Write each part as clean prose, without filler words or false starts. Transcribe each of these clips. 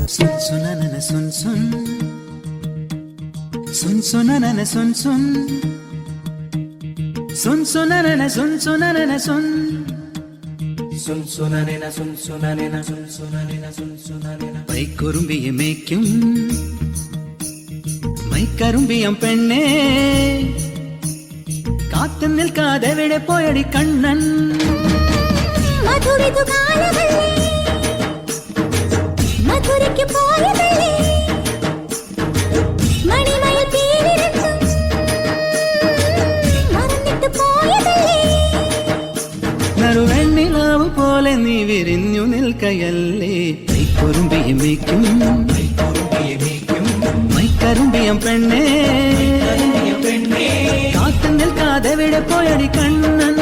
सुन सुन सुन सुन सुन सुन सुन सुन सुन सुन सुन सुन सुन सुन सुननेന सुन सुननेന सुन सुननेന सुन सुननेന പൈക്കുറുമ്പിയെ മേയ്ക്കും മൈക്കറുമ്പിയം പെണ്ണേ കാത്തു നിൽക്കാതെ എവിടെ പോയടി കണ്ണൻ മധുരിതു കാലവല്ലേ മധുരയ്ക്ക് പോയതല്ലേ മണിമയിൽ പേരിരത്തും മറന്നിട്ട് പോയതല്ലേ നറുവെണ്ണിലാവ് പോലെ നീ വിരിഞ്ഞു നിൽക്കയല്ലേ മൈക്കുറുമ്പിയെ മേയ്ക്കും മൈക്കറുമ്പിയം പെണ്ണേ കാത്തു നിൽക്കാതെ എവിടെ പോയടി കണ്ണൻ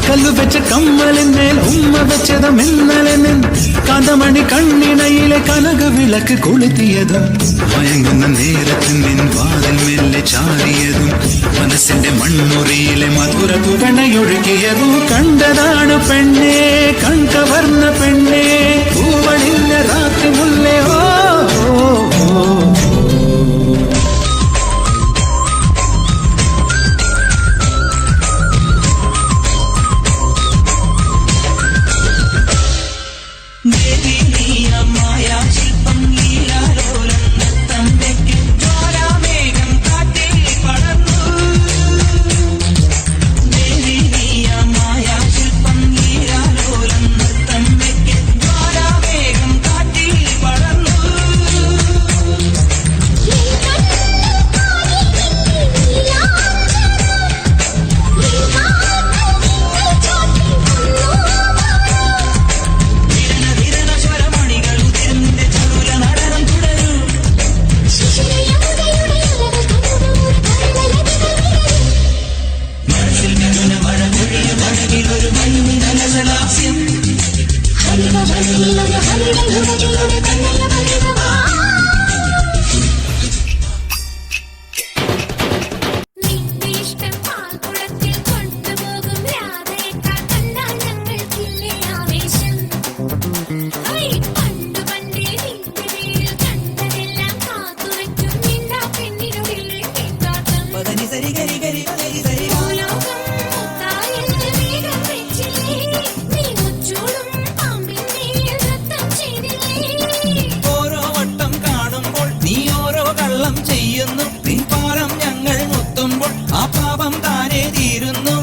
കല്ലു വെച്ച കമ്മലിന്മേൽ ഉമ്മ വെച്ചത് മിന്നലെ നിൻ കാന്തമണി കണ്ണിണയിലെ കനക വിളക്ക് കൊളുത്തിയതും മയങ്ങുന്ന നേരത്തിൽ നിൻ വാതിൽ മെല്ലെ ചാരിയതും മനസ്സിന്റെ മൺമുറിയിലെ മധുര പുകണയൊഴുകിയതും കണ്ടതാണ് പെണ്ണേ കൺകവർന്ന പെണ്ണേ പൂവണിഞ്ഞ രാത്രി മുല്ലേ ഓ ചെയ്യുന്നു നിൻ പാലം ഞങ്ങൾ മുത്തുമ്പോൾ ആ പാപം താനേ തീരുന്നു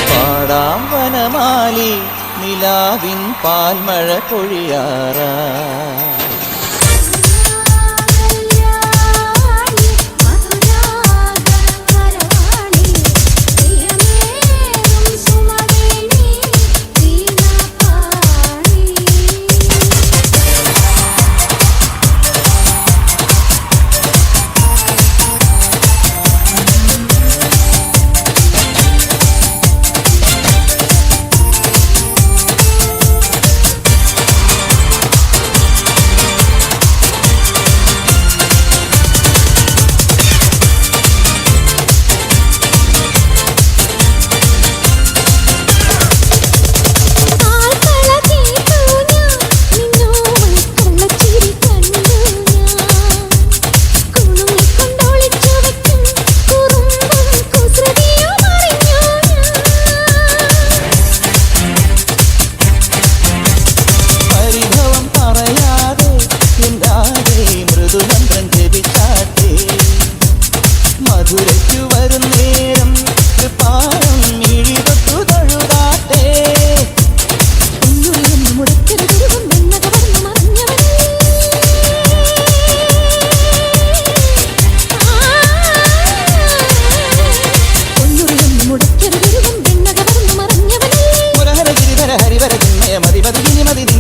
പാടാം വനമാലി നിലാവിൻ പാൽമഴ പൊഴിയാറാ മതി ഇനി മതി